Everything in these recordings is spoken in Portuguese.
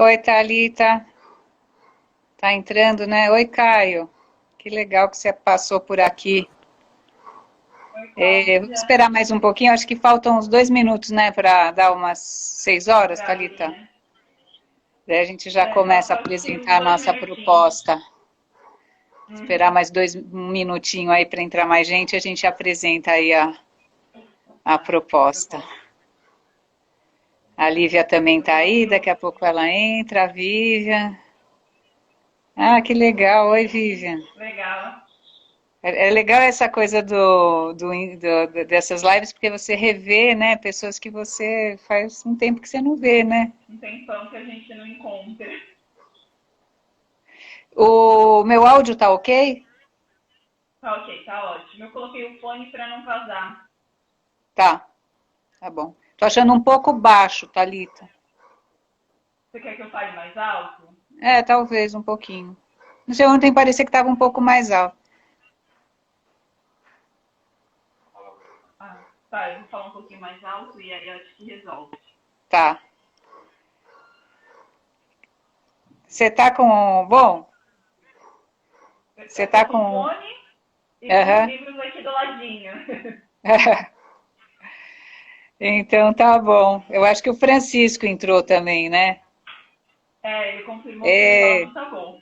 Oi, Thalita. Tá entrando, né? Oi, Caio. Que legal que você passou por aqui. Oi, Vamos Cláudia. esperar mais um pouquinho. Acho que faltam uns 2 minutos, né, para dar umas 6 horas, Para Thalita. abrir, né? Daí a gente já começa a Falta acho que uns apresentar a dois nossa minutinhos. proposta. Esperar Uhum. mais um minutinho aí para entrar mais gente, a gente apresenta aí a Tá, proposta. proposta. A Lívia também Eu tá aí, coloquei daqui o... a pouco ela entra, a Vivian. Ah, que legal. Oi, Vivian. Legal. É legal essa coisa dessas lives, porque você revê, né, pessoas que você faz um tempo que você não vê, né? Um tempão que a gente não encontra. O meu áudio tá ok? Tá ok, tá ótimo. Eu coloquei o fone para não vazar. Tá, tá bom. Tô achando um pouco baixo, Thalita. Você quer que eu fale mais alto? É, talvez um pouquinho. Não sei, ontem parecia que estava um pouco mais alto. Ah, tá, eu vou falar um pouquinho mais alto e aí eu acho que resolve. Tá. Você tá com. Bom, você Eu tô tá com com. fone e com os Aham. livros aqui do ladinho. Então tá bom. Eu acho que o Francisco entrou também, né? É, ele confirmou que o É, áudio tá bom.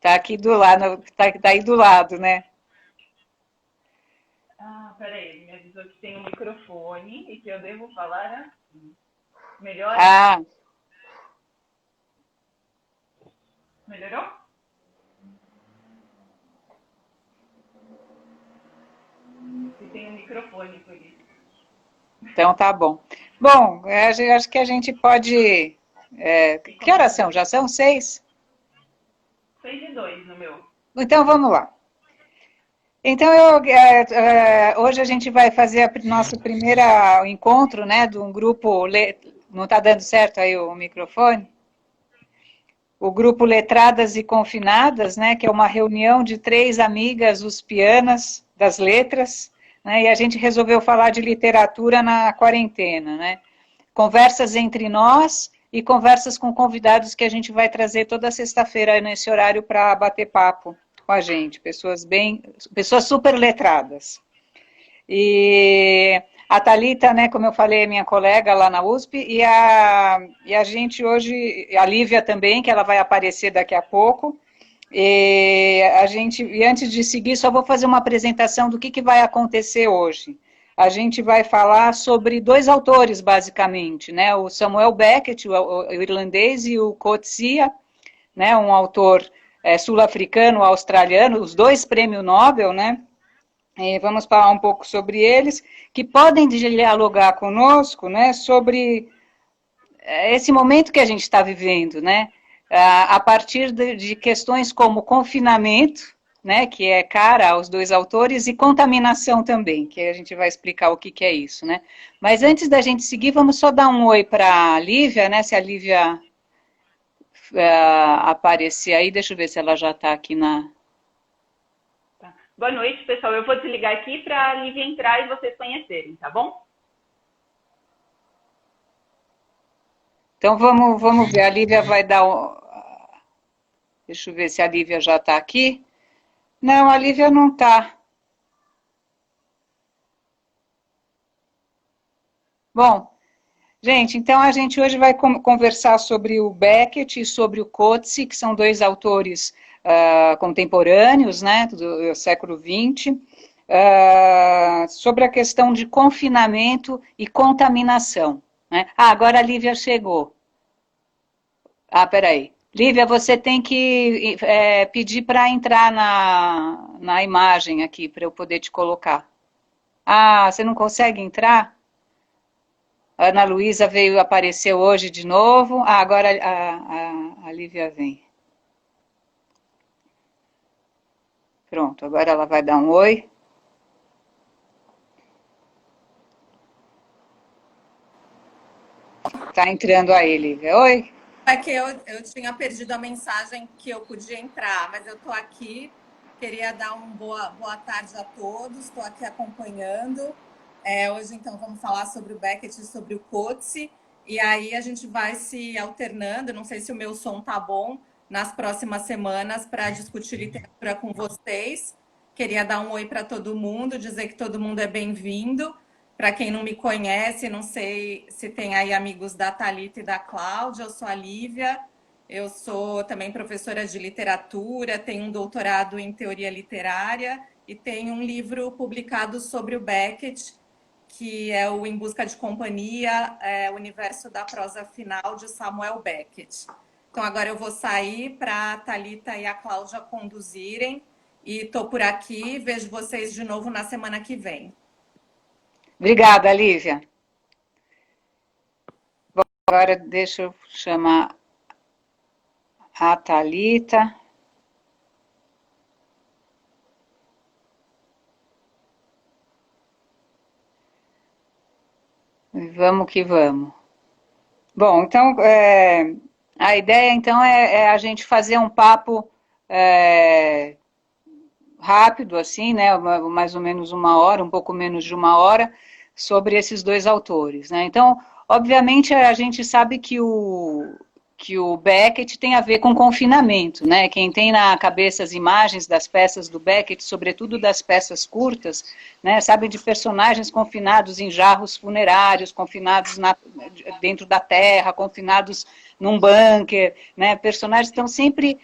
tá aqui do lado, tá aí do lado, né? Ah, peraí, ele me avisou que tem um microfone e que eu devo falar assim. Melhora? Ah, Melhorou? E tem um microfone por isso. então tá bom. Bom, acho que a gente pode. E Que horas começa. são? Já são 6? 6:02 no meu. Então vamos lá. Então hoje a gente vai fazer nosso primeiro encontro, né, de um grupo. Não está dando certo aí o microfone? O grupo Letradas e Confinadas, né, que é uma reunião de 3 amigas uspianas das letras, né, e a gente resolveu falar de literatura na quarentena, né? Conversas entre nós e conversas com convidados que a gente vai trazer toda sexta-feira nesse horário para bater papo com a gente, pessoas super letradas. E a Thalita, né, como eu falei, é minha colega lá na USP, e a gente hoje, a Lívia também, que ela vai aparecer daqui a pouco. E antes de seguir, só vou fazer uma apresentação do que vai acontecer hoje. A gente vai falar sobre 2 autores, basicamente, né? O Samuel Beckett, o irlandês, e o Coetzee, né? Um autor sul-africano, australiano, os 2 prêmios Nobel, né? E vamos falar um pouco sobre eles, que podem dialogar conosco, né? Sobre esse momento que a gente está vivendo, né? A partir de questões como confinamento, né, que é cara aos 2 autores, e contaminação também, que a gente vai explicar o que, que é isso, né? Mas antes da gente seguir, vamos só dar um oi para a Lívia, né? Se a Lívia aparecer aí, deixa eu ver se ela já está aqui na. Tá. Boa noite, pessoal. Eu vou desligar aqui para a Lívia entrar e vocês conhecerem, tá bom? Então vamos ver, a Lívia vai dar. Deixa eu ver se a Lívia já está aqui. Não, a Lívia não está. Bom, gente, então a gente hoje vai conversar sobre o Beckett e sobre o Coetzee, que são 2 autores contemporâneos, né, do século XX, sobre a questão de confinamento e contaminação. Né? Ah, agora a Lívia chegou. Ah, peraí. Lívia, você tem que pedir para entrar na imagem aqui, para eu poder te colocar. Ah, você não consegue entrar? A Ana Luísa veio, apareceu hoje de novo. Ah, agora a Lívia vem. Pronto, agora ela vai dar um oi. Tá entrando aí, Lívia. Oi. É que eu tinha perdido a mensagem que eu podia entrar, mas eu estou aqui. Queria dar uma boa tarde a todos, estou aqui acompanhando. Hoje, então, vamos falar sobre o Beckett e sobre o Coetzee. E aí a gente vai se alternando, não sei se o meu som tá bom, nas próximas semanas para discutir literatura com vocês. Queria dar um oi para todo mundo, dizer que todo mundo é bem-vindo. Para quem não me conhece, não sei se tem aí amigos da Thalita e da Cláudia, eu sou a Lívia, eu sou também professora de literatura, tenho um doutorado em teoria literária e tenho um livro publicado sobre o Beckett, que é o Em Busca de Companhia, o Universo da Prosa Final, de Samuel Beckett. Então, agora eu vou sair para a Thalita e a Cláudia conduzirem e estou por aqui, vejo vocês de novo na semana que vem. Obrigada, Lívia. Bom, agora deixa eu chamar a Thalita. Vamos que vamos. Bom, então, a ideia, então, é a gente fazer um papo rápido, assim, né, mais ou menos 1 hora, um pouco menos de 1 hora, sobre esses dois autores, né. Então, obviamente, a gente sabe que o Beckett tem a ver com confinamento, né? Quem tem na cabeça as imagens das peças do Beckett, sobretudo das peças curtas, né, sabe de personagens confinados em jarros funerários, confinados dentro da terra, confinados num bunker, né? Personagens estão sempre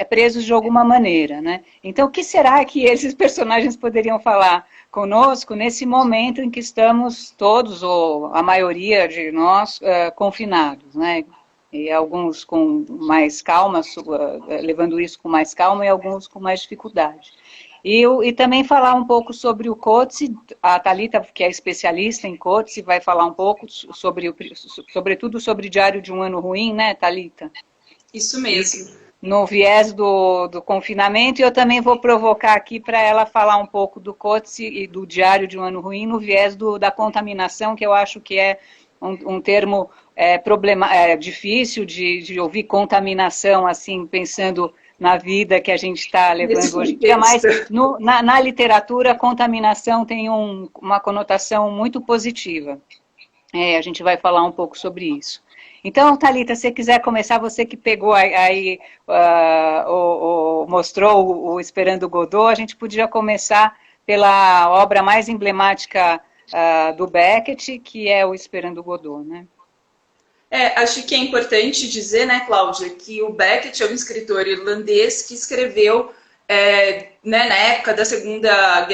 presos de alguma maneira, né? Então, o que será que esses personagens poderiam falar conosco nesse momento em que estamos todos, ou a maioria de nós, confinados, né? E alguns com mais calma, levando isso com mais calma, e alguns com mais dificuldade. E também falar um pouco sobre o Coetzee, a Thalita, que é especialista em Coetzee, vai falar um pouco sobretudo sobre Diário de um Ano Ruim, né, Thalita? Isso mesmo. No viés do confinamento, e eu também vou provocar aqui para ela falar um pouco do Coetzee e do Diário de um Ano Ruim, no viés da contaminação, que eu acho que é um termo difícil de ouvir contaminação, assim, pensando na vida que a gente está levando hoje em dia, mas na literatura, contaminação tem uma conotação muito positiva. A gente vai falar um pouco sobre isso. Então, Thalita, se você quiser começar, você que pegou aí, mostrou o Esperando Godot, a gente podia começar pela obra mais emblemática do Beckett, que é o Esperando Godot, né? Acho que é importante dizer, né, Cláudia, que o Beckett é um escritor irlandês que escreveu né, na época da Segunda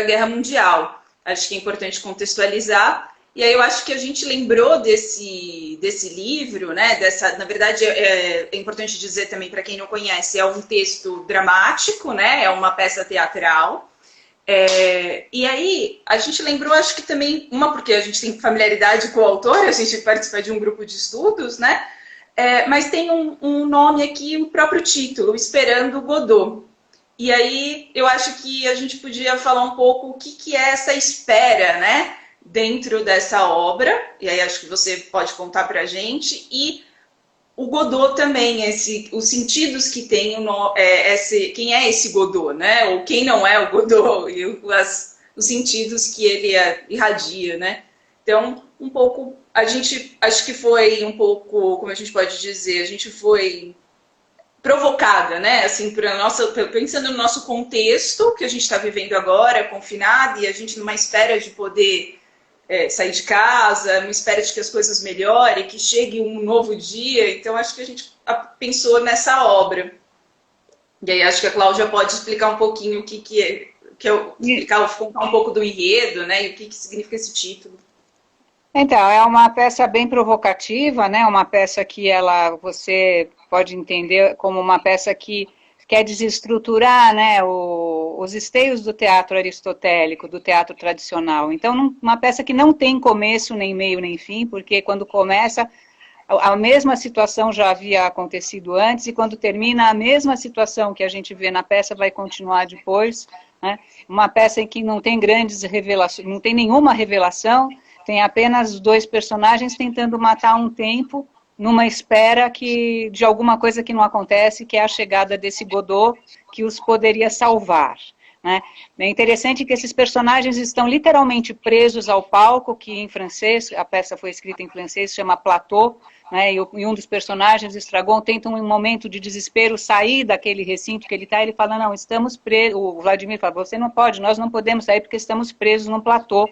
Guerra Mundial. Acho que é importante contextualizar. E aí eu acho que a gente lembrou desse livro, né? Na verdade, é importante dizer também, para quem não conhece, é um texto dramático, né? É uma peça teatral. E aí, a gente lembrou, acho que também, porque a gente tem familiaridade com o autor, a gente participa de um grupo de estudos, né? Mas tem um nome aqui, o próprio título, Esperando Godot. E aí, eu acho que a gente podia falar um pouco o que é essa espera, né? Dentro dessa obra, e aí acho que você pode contar pra gente, e o Godot também, os sentidos que tem, quem é esse Godot, né? Ou quem não é o Godot, e os sentidos que ele irradia, né? Então, um pouco, acho que foi um pouco, como a gente pode dizer, a gente foi provocada, né? Assim, pensando no nosso contexto, que a gente está vivendo agora, confinado, e a gente numa espera de poder sair de casa, numa espera de que as coisas melhorem, que chegue um novo dia. Então, acho que a gente pensou nessa obra. E aí, acho que a Cláudia pode explicar um pouquinho o que é, contar um pouco do enredo, né, e o que significa esse título. Então, é uma peça bem provocativa, né, uma peça que você pode entender como uma peça que quer desestruturar, né, os esteios do teatro aristotélico, do teatro tradicional. Então, uma peça que não tem começo, nem meio, nem fim, porque quando começa, a mesma situação já havia acontecido antes, e quando termina, a mesma situação que a gente vê na peça vai continuar depois, né? Uma peça em que não tem grandes revelações, não tem nenhuma revelação, tem apenas dois personagens tentando matar um tempo, numa espera de alguma coisa que não acontece, que é a chegada desse Godot, que os poderia salvar. né? É interessante que esses personagens estão literalmente presos ao palco, que em francês, a peça foi escrita em francês, se chama Plateau, né? E um dos personagens, Estragon, tenta em um momento de desespero sair daquele recinto que ele está, ele fala, não, estamos presos, o Vladimir fala, você não pode, nós não podemos sair porque estamos presos no plateau,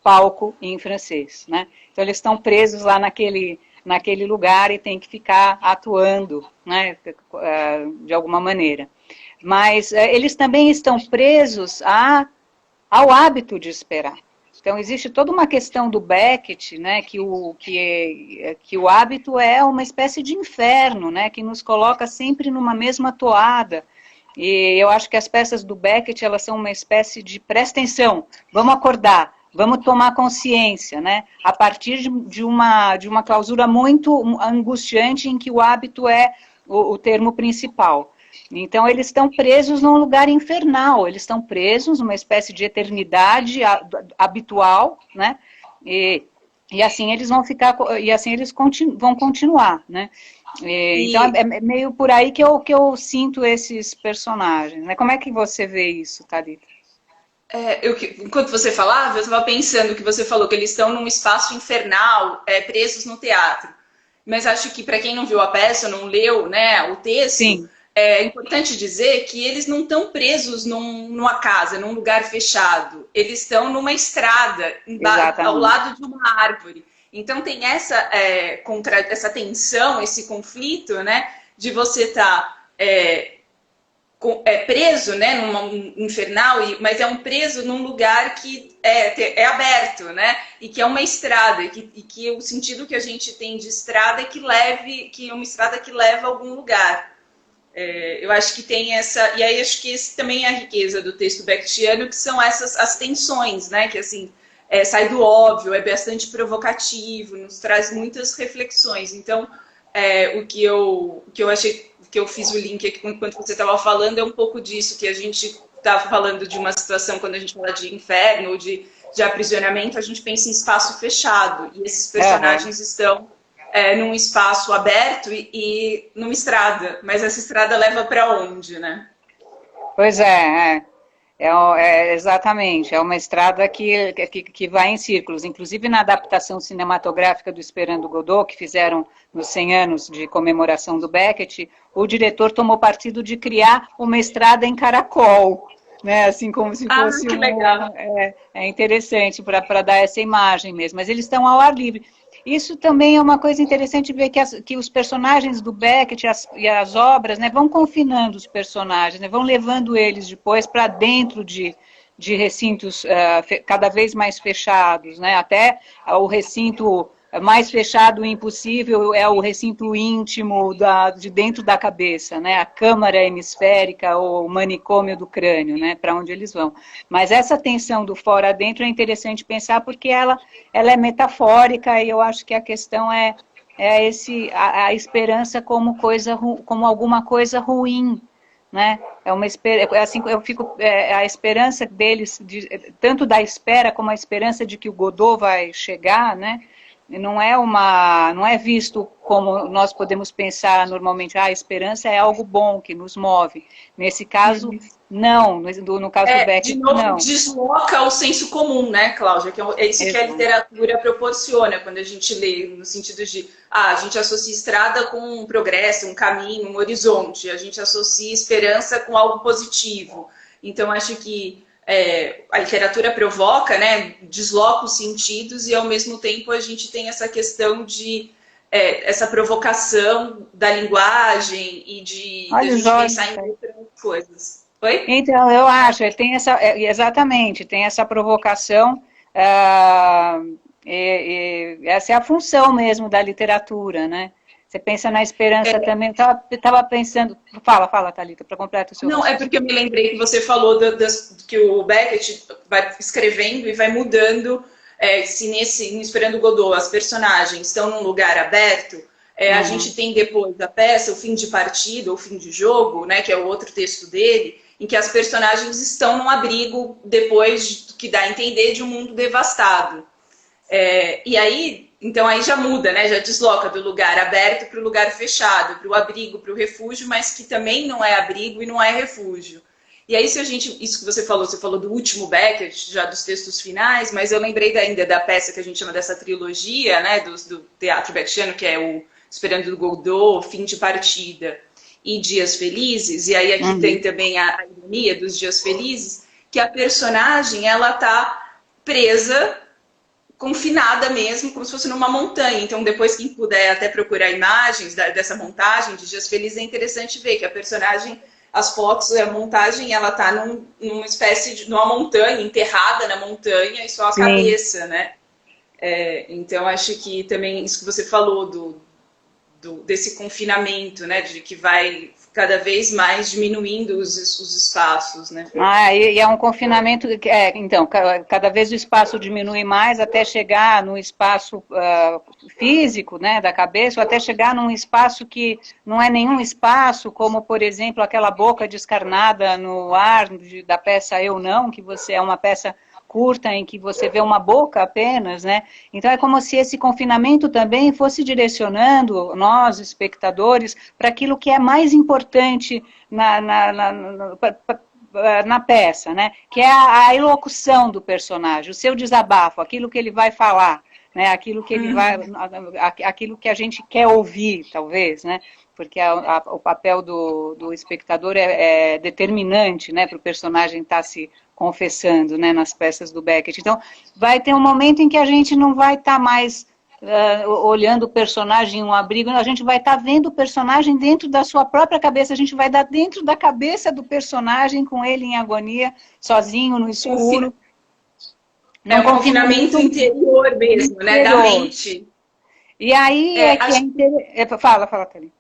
palco em francês, né? Então eles estão presos lá naquele lugar e tem que ficar atuando, né, de alguma maneira. Mas eles também estão presos ao hábito de esperar. Então, existe toda uma questão do Beckett, né, que o hábito é uma espécie de inferno, né, que nos coloca sempre numa mesma toada. E eu acho que as peças do Beckett, elas são uma espécie de, presta atenção, vamos acordar, vamos tomar consciência, né, a partir de uma clausura muito angustiante em que o hábito é o termo principal. Então, eles estão presos num lugar infernal, eles estão presos numa espécie de eternidade habitual, né? E assim eles vão ficar, e assim eles vão continuar, né? Então, é meio por aí que eu sinto esses personagens, né? Como é que você vê isso, Thalita? Enquanto você falava, eu estava pensando que você falou que eles estão num espaço infernal, presos no teatro. Mas acho que para quem não viu a peça, não leu, né, o texto... Sim. É importante dizer que eles não estão presos numa casa, num lugar fechado. Eles estão numa estrada, ao lado de uma árvore. Então tem essa tensão, esse conflito, né, de você estar preso, né, num infernal, mas é um preso num lugar que é aberto, né, e que é uma estrada, e que o sentido que a gente tem de estrada é que é uma estrada que leva a algum lugar. Eu acho que tem essa... E aí acho que esse também é a riqueza do texto beckettiano, que são as tensões, né? Que assim, sai do óbvio, é bastante provocativo, nos traz muitas reflexões. Então, o que eu achei, que eu fiz o link aqui enquanto você estava falando, é um pouco disso, que a gente estava falando de uma situação, quando a gente fala de inferno ou de aprisionamento, a gente pensa em espaço fechado. E esses personagens estão... num espaço aberto e numa estrada, mas essa estrada leva para onde, né? Pois exatamente, é uma estrada que vai em círculos, inclusive na adaptação cinematográfica do Esperando Godot, que fizeram nos 100 anos de comemoração do Beckett, o diretor tomou partido de criar uma estrada em caracol, né? Assim como se fosse que legal. É interessante para dar essa imagem mesmo, mas eles estão ao ar livre. Isso também é uma coisa interessante ver que os personagens do Beckett e as obras, né, vão confinando os personagens, né, vão levando eles depois para dentro de recintos cada vez mais fechados, né, até o recinto mais fechado e impossível é o recinto íntimo de dentro da cabeça, né? A câmara hemisférica ou o manicômio do crânio, né? Para onde eles vão. Mas essa tensão do fora dentro é interessante pensar porque ela é metafórica e eu acho que a questão é a esperança como alguma coisa ruim, né? Assim, eu fico a esperança deles, tanto da espera como a esperança de que o Godot vai chegar, né? Não é visto como nós podemos pensar normalmente, a esperança é algo bom que nos move. Nesse caso, não. No caso do Beckett, de novo, não. Desloca o senso comum, né, Cláudia? Que é isso que a literatura proporciona quando a gente lê, no sentido de, a gente associa estrada com um progresso, um caminho, um horizonte. A gente associa esperança com algo positivo. Então, acho que a literatura provoca, né, desloca os sentidos e, ao mesmo tempo, a gente tem essa questão de essa provocação da linguagem e de a gente pensar em outras coisas. Oi? Então, eu acho, tem exatamente, tem essa provocação, essa é a função mesmo da literatura, né? Você pensa na esperança também. Eu estava pensando... Fala, Thalita, para completar o seu... Não, é porque eu me lembrei que você falou que o Beckett vai escrevendo e vai mudando, no Esperando Godot, as personagens estão num lugar aberto, a gente tem depois da peça o fim de partida, ou fim de jogo, né, que é o outro texto dele, em que as personagens estão num abrigo depois que dá a entender de um mundo devastado. E aí... Então aí já muda, né? Já desloca do lugar aberto para o lugar fechado, para o abrigo, para o refúgio, mas que também não é abrigo e não é refúgio. E aí, isso que você falou do último Beckett, já dos textos finais, mas eu lembrei ainda da peça que a gente chama dessa trilogia, né, do teatro beckettiano, que é o Esperando do Godot, Fim de Partida e Dias Felizes. E aí aqui tem também a ironia dos Dias Felizes, que a personagem, ela tá presa, confinada mesmo, como se fosse numa montanha. Então, depois, quem puder até procurar imagens dessa montagem de Dias Felizes, é interessante ver que a personagem, as fotos, a montagem, ela tá numa espécie de numa montanha, enterrada na montanha, e só a cabeça, né? Então, acho que também isso que você falou desse confinamento, né? De que vai cada vez mais diminuindo os espaços, né? E é um confinamento, então, cada vez o espaço diminui mais até chegar no espaço físico, né, da cabeça, ou até chegar num espaço que não é nenhum espaço, como, por exemplo, aquela boca descarnada no ar da peça Eu Não, que é uma peça curta em que você vê uma boca apenas, né? Então é como se esse confinamento também fosse direcionando nós, espectadores, para aquilo que é mais importante na peça, né? Que é a elocução do personagem, o seu desabafo, aquilo que ele vai falar, né? Aquilo que ele aquilo que a gente quer ouvir, talvez, né? Porque o papel do espectador é determinante, né? Para o personagem estar se confessando, né, nas peças do Beckett. Então, vai ter um momento em que a gente não vai estar mais olhando o personagem em um abrigo, a gente vai estar vendo o personagem dentro da sua própria cabeça, a gente vai dar dentro da cabeça do personagem, com ele em agonia, sozinho, no escuro. É um confinamento interior mesmo, né, da mente. E aí Fala, Thalita.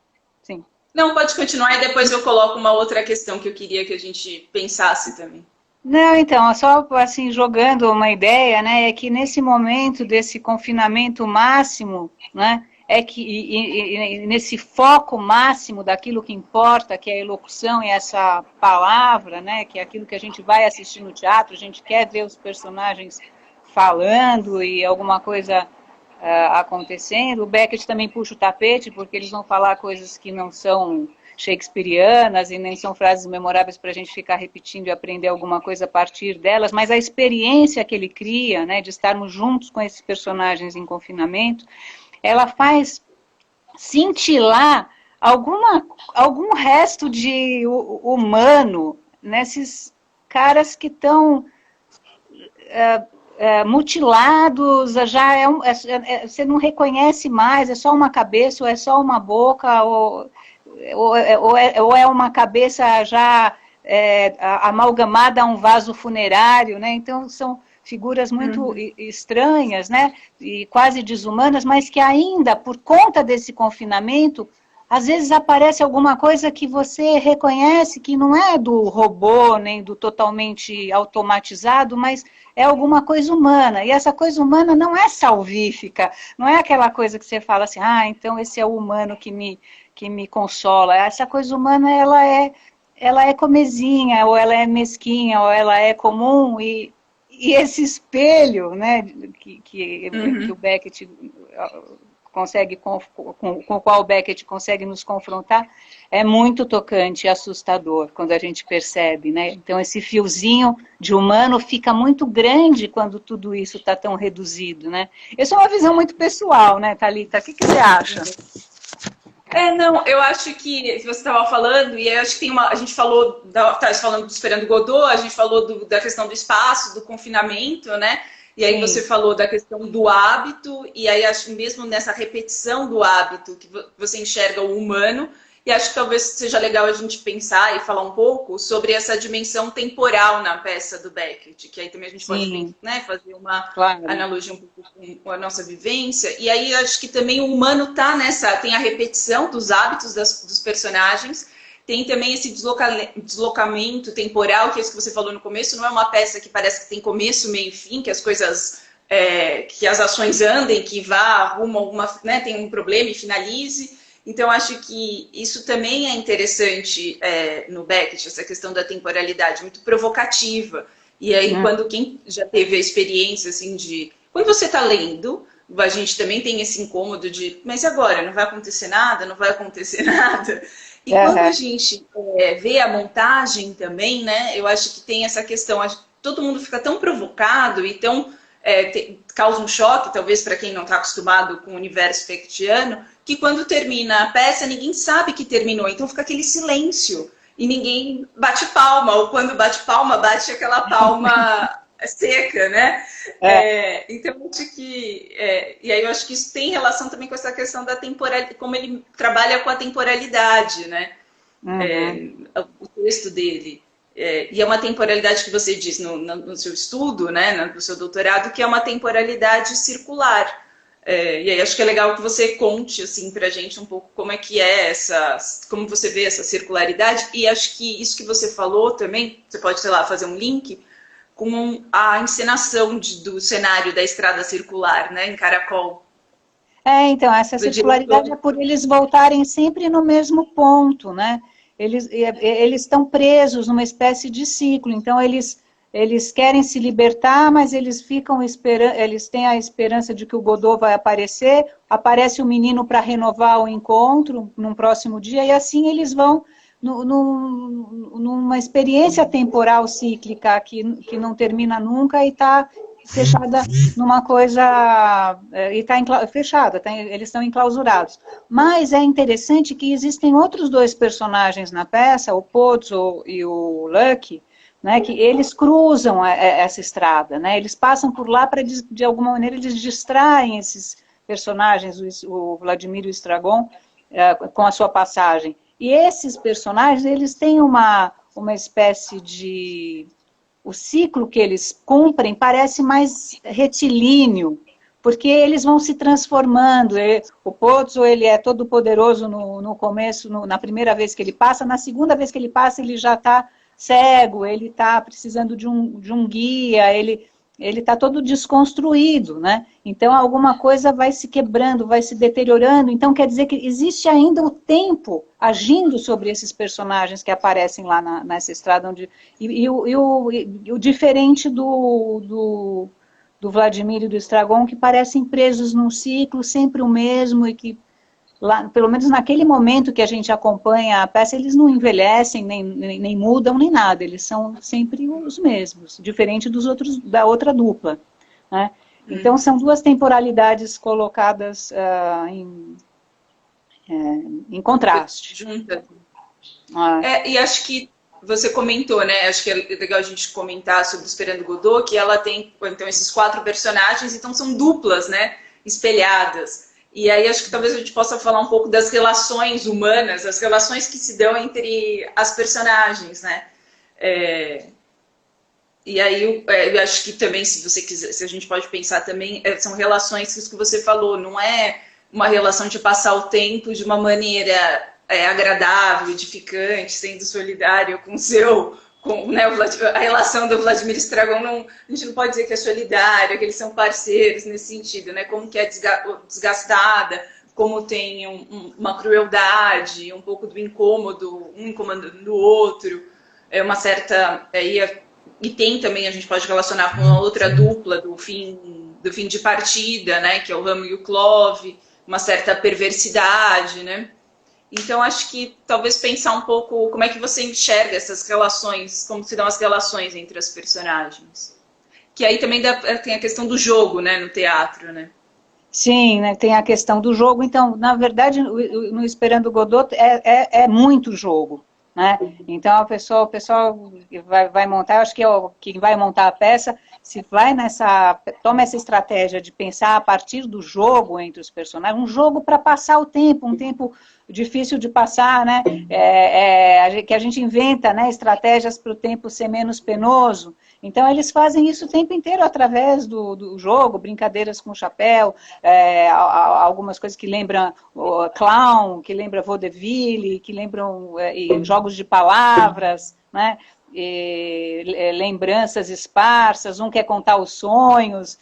Sim. Não, pode continuar e depois eu coloco uma outra questão que eu queria que a gente pensasse também. Não, então, só assim, jogando uma ideia, né, é que nesse momento desse confinamento máximo, né, nesse foco máximo daquilo que importa, que é a elocução e essa palavra, né, que é aquilo que a gente vai assistir no teatro, a gente quer ver os personagens falando e alguma coisa acontecendo. O Beckett também puxa o tapete, porque eles vão falar coisas que não são shakespearianas e nem são frases memoráveis para a gente ficar repetindo e aprender alguma coisa a partir delas, mas a experiência que ele cria, né, de estarmos juntos com esses personagens em confinamento, ela faz cintilar algum resto de humano nesses caras que estão mutilados, você não reconhece mais, é só uma cabeça, ou é só uma boca, ou é uma cabeça já amalgamada a um vaso funerário, né? Então são figuras muito estranhas, né? E quase desumanas, mas que ainda, por conta desse confinamento, às vezes aparece alguma coisa que você reconhece que não é do robô, nem do totalmente automatizado, mas é alguma coisa humana. E essa coisa humana não é salvífica, não é aquela coisa que você fala assim, então esse é o humano que me consola. Essa coisa humana, ela é comezinha, ou ela é mesquinha, ou ela é comum, e esse espelho, né, que o Beckett consegue, com o qual o Beckett consegue nos confrontar, é muito tocante e assustador quando a gente percebe, né? Então esse fiozinho de humano fica muito grande quando tudo isso está tão reduzido, né? Essa é uma visão muito pessoal, né, Thalita? O que você acha? Não, eu acho que você estava falando, e eu acho que a gente falou, estava falando do Esperando Godot, a gente falou da questão do espaço, do confinamento, né? E aí você falou da questão do hábito, e aí acho mesmo nessa repetição do hábito que você enxerga o humano, e acho que talvez seja legal a gente pensar e falar um pouco sobre essa dimensão temporal na peça do Beckett, que aí também a gente pode, né, fazer uma analogia um pouco com a nossa vivência. E aí acho que também o humano tem a repetição dos hábitos dos personagens, tem também esse deslocamento temporal, que é isso que você falou no começo, não é uma peça que parece que tem começo, meio e fim, que as coisas, que as ações andem, que vá rumo né, tem um problema e finalize. Então, acho que isso também é interessante no Beckett, essa questão da temporalidade, muito provocativa. E aí, quando quem já teve a experiência, assim, quando você está lendo, a gente também tem esse incômodo de, mas e agora? Não vai acontecer nada? Não vai acontecer nada? E quando a gente vê a montagem também, né, eu acho que tem essa questão, todo mundo fica tão provocado e tão, causa um choque, talvez para quem não está acostumado com o universo Beckettiano, que quando termina a peça, ninguém sabe que terminou, então fica aquele silêncio e ninguém bate palma, ou quando bate palma, bate aquela palma seca, né? Então, acho que... e aí eu acho que isso tem relação também com essa questão da temporalidade, como ele trabalha com a temporalidade, né? O texto dele. E é uma temporalidade que você diz no seu estudo, né, no seu doutorado, que é uma temporalidade circular. E aí acho que é legal que você conte assim, pra gente um pouco como é que é como você vê essa circularidade, e acho que isso que você falou também, você pode, sei lá, fazer um link com a encenação do cenário da estrada circular, né, em Caracol. Então, essa circularidade é por eles voltarem sempre no mesmo ponto, né? Eles estão presos numa espécie de ciclo, então eles querem se libertar, mas eles ficam esperando, eles têm a esperança de que o Godot vai aparecer, aparece o menino para renovar o encontro num próximo dia, e assim eles vão numa experiência temporal cíclica que não termina nunca e está fechada numa coisa, e está fechada, eles estão enclausurados. Mas é interessante que existem outros dois personagens na peça, o Pozzo e o Lucky, né, que eles cruzam essa estrada, né, eles passam por lá para, de alguma maneira, eles distraem esses personagens, o Vladimir e o Estragon, com a sua passagem. E esses personagens, eles têm uma espécie de... O ciclo que eles cumprem parece mais retilíneo, porque eles vão se transformando. O Pozzo, ele é todo poderoso no começo, na primeira vez que ele passa, na segunda vez que ele passa, ele já está cego, ele está precisando de um guia, ele está todo desconstruído, né? Então, alguma coisa vai se quebrando, vai se deteriorando. Então, quer dizer que existe ainda o tempo agindo sobre esses personagens que aparecem lá nessa estrada. O diferente do Vladimir e do Estragon, que parecem presos num ciclo, sempre o mesmo, e que, lá, pelo menos naquele momento que a gente acompanha a peça, eles não envelhecem, nem mudam, nem nada, eles são sempre os mesmos, diferente dos outros, da outra dupla, né? Então são duas temporalidades colocadas em contraste. Juntas. E acho que você comentou, né? Acho que é legal a gente comentar sobre Esperando Godot, que ela tem então esses 4 personagens, então são duplas, né? Espelhadas. E aí acho que talvez a gente possa falar um pouco das relações humanas, as relações que se dão entre as personagens, né? E aí eu acho que também, se você quiser, se a gente pode pensar também, são relações que você falou, não é uma relação de passar o tempo de uma maneira agradável, edificante, sendo solidário com o seu... né, a relação do Vladimir Estragon, a gente não pode dizer que é solidária, que eles são parceiros nesse sentido, né? Como que é desgastada, como tem uma crueldade, um pouco do incômodo, um incomodando o outro, uma certa... e tem também, a gente pode relacionar com a outra dupla do fim de partida, né? Que é o Ramo e o Clove, uma certa perversidade, né? Então, acho que talvez pensar um pouco como é que você enxerga essas relações, como se dão as relações entre as personagens. Que aí também tem a questão do jogo, né, no teatro, né? Sim, né, tem a questão do jogo. Então, na verdade, no Esperando Godot é muito jogo, né? Então, o pessoal que vai montar, acho que quem vai montar a peça, se vai toma essa estratégia de pensar a partir do jogo entre os personagens, um jogo para passar o tempo, um tempo difícil de passar, né? Que a gente inventa, né, estratégias para o tempo ser menos penoso. Então, eles fazem isso o tempo inteiro através do jogo, brincadeiras com chapéu, algumas coisas que lembram o clown, que lembram vaudeville, que lembram jogos de palavras, né? Lembranças esparsas, um quer contar os sonhos,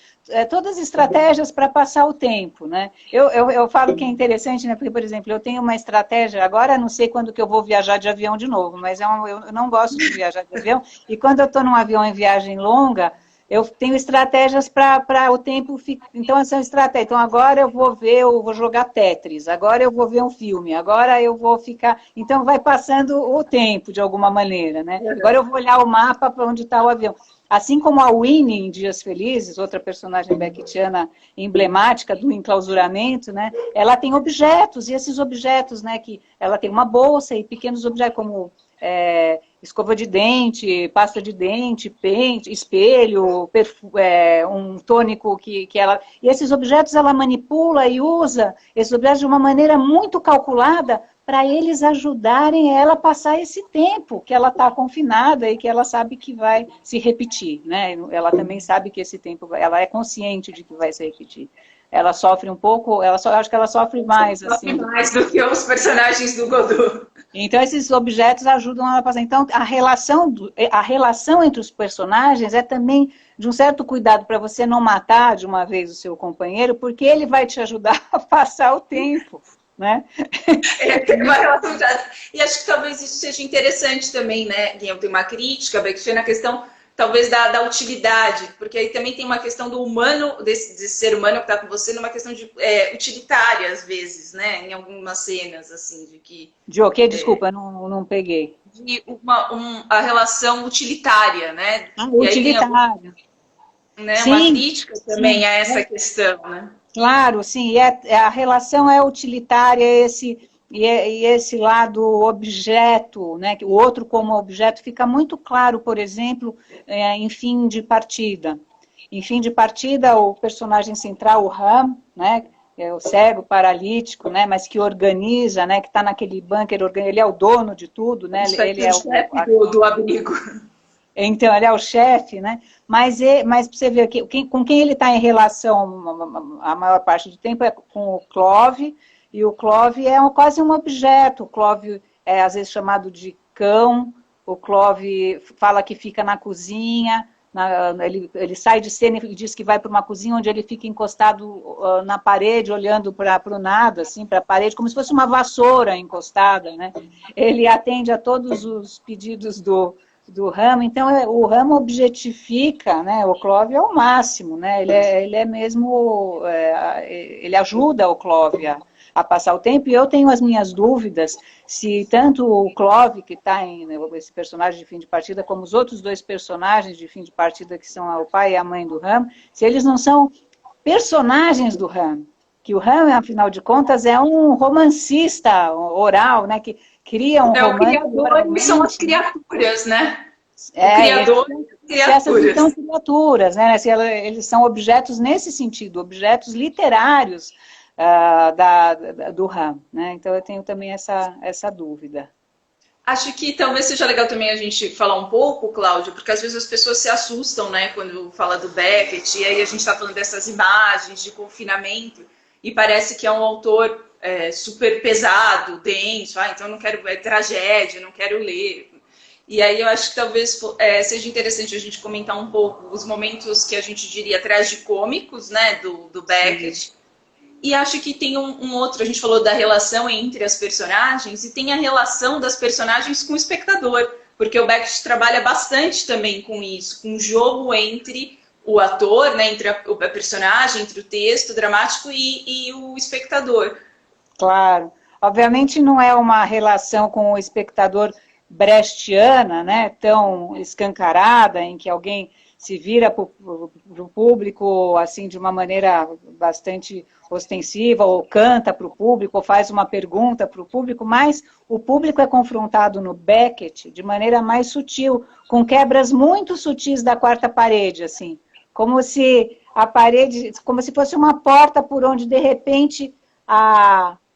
todas estratégias para passar o tempo, né? Eu falo que é interessante, né? Porque, por exemplo, eu tenho uma estratégia, agora não sei quando que eu vou viajar de avião de novo, mas eu não gosto de viajar de avião, e quando eu estou num avião em viagem longa, eu tenho estratégias para o tempo... Então, são estratégias. Então, agora eu vou jogar Tetris, agora eu vou ver um filme, agora eu vou ficar... Então, vai passando o tempo, de alguma maneira, né? Agora eu vou olhar o mapa para onde está o avião. Assim como a Winnie, em Dias Felizes, outra personagem beckettiana emblemática do enclausuramento, né? Ela tem objetos, e esses objetos, né? Que ela tem uma bolsa e pequenos objetos como escova de dente, pasta de dente, pente, espelho, um tônico que ela... E esses objetos ela manipula e usa esses objetos de uma maneira muito calculada para eles ajudarem ela a passar esse tempo que ela está confinada e que ela sabe que vai se repetir, né? Ela também sabe que esse tempo, ela é consciente de que vai se repetir. Ela sofre um pouco, acho que ela sofre mais. Sofre mais do que os personagens do Godot. Então, esses objetos ajudam ela a passar. Então, a relação entre os personagens é também de um certo cuidado para você não matar de uma vez o seu companheiro, porque ele vai te ajudar a passar o tempo. Né? E acho que talvez isso seja interessante também, né? Tem uma crítica, Beck, na questão talvez da utilidade, porque aí também tem uma questão do humano, desse ser humano que está com você, numa questão de utilitária, às vezes, né? Em algumas cenas, assim, de que... De o quê? Desculpa, não peguei. De a relação utilitária, né? Utilitária. Né? Uma crítica também a essa questão, né? Claro, sim, a relação é utilitária, esse lado objeto, né, o outro como objeto, fica muito claro, por exemplo, em Fim de Partida. Em Fim de Partida, o personagem central, o Ram, né, é o cego, paralítico, né, mas que organiza, né, que está naquele bunker, ele é o dono de tudo, né, ele é o chefe do abrigo. Então, ele é o chefe, né? Mas para você ver, com quem ele está em relação a maior parte do tempo é com o Clove, e o Clove é quase um objeto. O Clove é às vezes chamado de cão, o Clove fala que fica na cozinha, ele sai de cena e diz que vai para uma cozinha onde ele fica encostado na parede, olhando para o nada, assim, para a parede, como se fosse uma vassoura encostada, né? Ele atende a todos os pedidos do Ram, então o Ram objetifica, né, o Clove ao máximo, né, ele é mesmo, ele ajuda o Clove a passar o tempo, e eu tenho as minhas dúvidas se tanto o Clove, que está esse personagem de Fim de Partida, como os outros dois personagens de Fim de Partida, que são o pai e a mãe do Ram, se eles não são personagens do Ram, que o Ram, afinal de contas, é um romancista oral, né, que cria um romance. O criador são as criaturas, né? O criador e as criaturas. Essas são criaturas, né? Eles são objetos nesse sentido, objetos literários do Ram, né? Então eu tenho também essa dúvida. Acho que talvez seja legal também a gente falar um pouco, Cláudia, porque às vezes as pessoas se assustam, né, quando fala do Beckett, e aí a gente está falando dessas imagens de confinamento, e parece que é um autor super pesado, denso, então eu não quero, tragédia, não quero ler. E aí eu acho que talvez seja interessante a gente comentar um pouco os momentos que a gente diria tragicômicos, né, do Beckett. Sim. E acho que tem um outro, a gente falou da relação entre as personagens, e tem a relação das personagens com o espectador, porque o Beckett trabalha bastante também com isso, com o jogo entre o ator, né, entre a personagem, entre o texto dramático e o espectador. Claro. Obviamente não é uma relação com o espectador brechtiana, né, tão escancarada, em que alguém se vira para o público assim de uma maneira bastante ostensiva, ou canta para o público, ou faz uma pergunta para o público, mas o público é confrontado no Beckett de maneira mais sutil, com quebras muito sutis da quarta parede, assim, como se a parede, como se fosse uma porta por onde de repente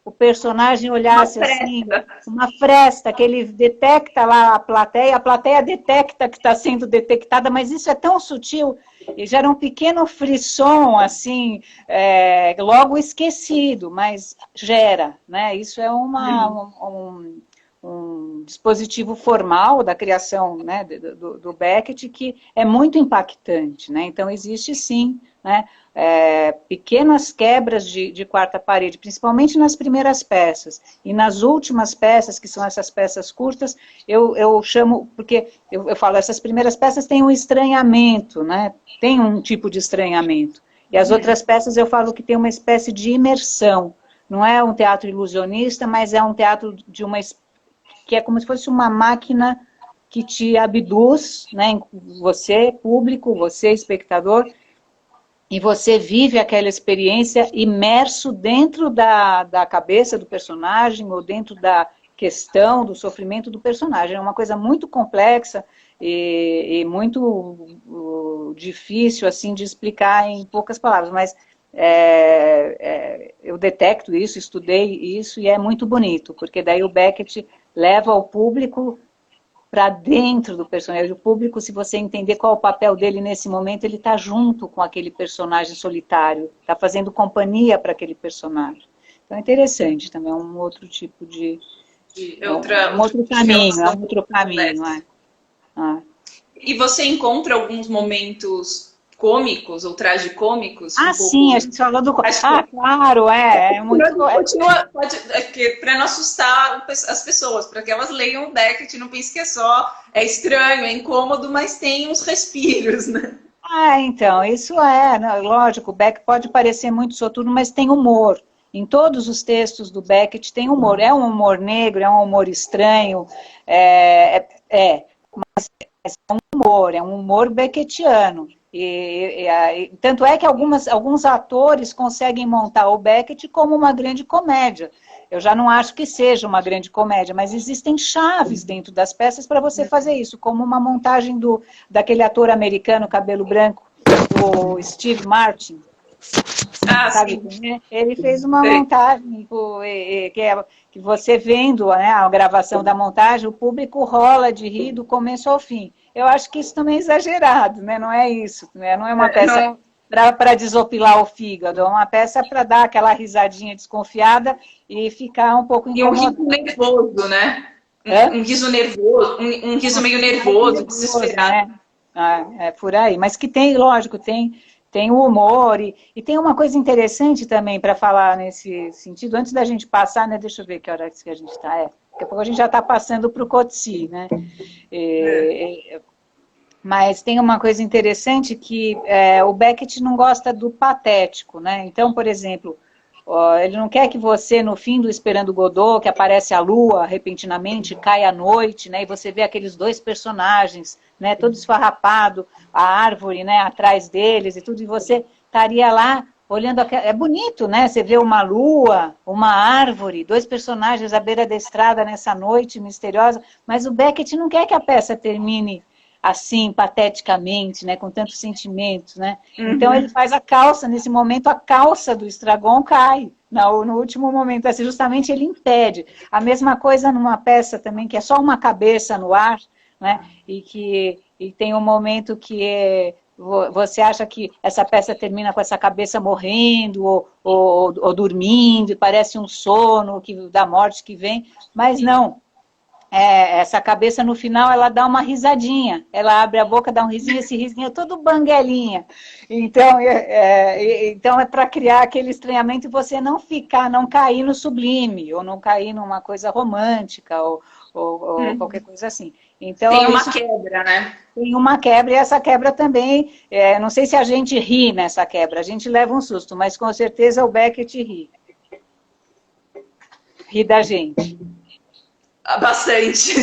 o personagem olhasse assim, uma fresta, que ele detecta lá a plateia detecta que está sendo detectada, mas isso é tão sutil, e gera um pequeno frisson, assim, logo esquecido, mas gera, né? Isso é um dispositivo formal da criação, né, do Beckett, que é muito impactante, né? Então existe sim, né, pequenas quebras de quarta parede, principalmente nas primeiras peças, e nas últimas peças, que são essas peças curtas, eu chamo, porque eu falo, essas primeiras peças têm um estranhamento, né, tem um tipo de estranhamento, e as outras peças eu falo que tem uma espécie de imersão. Não é um teatro ilusionista, mas é um teatro que é como se fosse uma máquina que te abduz, né, você, público, você, espectador, e você vive aquela experiência imerso dentro da cabeça do personagem, ou dentro da questão, do sofrimento do personagem. É uma coisa muito complexa e muito difícil, assim, de explicar em poucas palavras, mas eu detecto isso, estudei isso, e é muito bonito, porque daí o Beckett leva o público para dentro do personagem. O público, se você entender qual é o papel dele nesse momento, ele está junto com aquele personagem solitário, está fazendo companhia para aquele personagem. Então é interessante também, é um outro tipo de... um outro caminho, é um outro caminho. E você encontra alguns momentos cômicos ou tragicômicos? Sim, a gente falou do... claro, é muito... Para não assustar as pessoas, para que elas leiam o Beckett e não pensem que é estranho, é incômodo, mas tem uns respiros, né? Então, isso lógico, o Beckett pode parecer muito soturno, mas tem humor. Em todos os textos do Beckett tem humor. É um humor negro, é um humor estranho, mas é um humor beckettiano. Tanto é que alguns atores conseguem montar o Beckett como uma grande comédia. Eu já não acho que seja uma grande comédia, mas existem chaves dentro das peças para você fazer isso, como uma montagem daquele ator americano, cabelo branco, o Steve Martin. Sabe? Ele fez uma montagem que você vendo, né, a gravação da montagem, o público rola de rir do começo ao fim. Eu acho que isso também é exagerado, né? Não é isso, né? Não é uma peça para desopilar o fígado, é uma peça para dar aquela risadinha desconfiada e ficar um pouco incomodado. E um riso nervoso, né? Um riso nervoso, um riso meio nervoso, desesperado. Né? É por aí, mas que tem, lógico, tem o humor, e tem uma coisa interessante também para falar nesse sentido, antes da gente passar, né, deixa eu ver que hora que a gente está, daqui a pouco a gente já está passando para o Coetzee, né, mas tem uma coisa interessante que o Beckett não gosta do patético, né, então, por exemplo, ele não quer que você, no fim do Esperando Godot, que aparece a lua repentinamente, cai a noite, né, e você vê aqueles dois personagens, né, todo esfarrapado, a árvore, né, atrás deles e tudo, e você estaria lá olhando, é bonito, né, você vê uma lua, uma árvore, dois personagens à beira da estrada nessa noite misteriosa, mas o Beckett não quer que a peça termine assim, pateticamente, né, com tantos sentimentos, né, então ele faz a calça, nesse momento a calça do Estragon cai, no último momento, assim, justamente ele impede, a mesma coisa numa peça também, que é só uma cabeça no ar, né, e tem um momento que você acha que essa peça termina com essa cabeça morrendo, ou dormindo, e parece um sono da morte que vem, mas não, essa cabeça no final, ela dá uma risadinha, ela abre a boca, dá um risinho, esse risinho é todo banguelinha, então é para criar aquele estranhamento e você não cair no sublime, ou não cair numa coisa romântica, ou qualquer coisa assim. Então, tem uma quebra, né? Tem uma quebra, e essa quebra também, não sei se a gente ri nessa quebra, a gente leva um susto, mas com certeza o Beckett ri da gente. Bastante.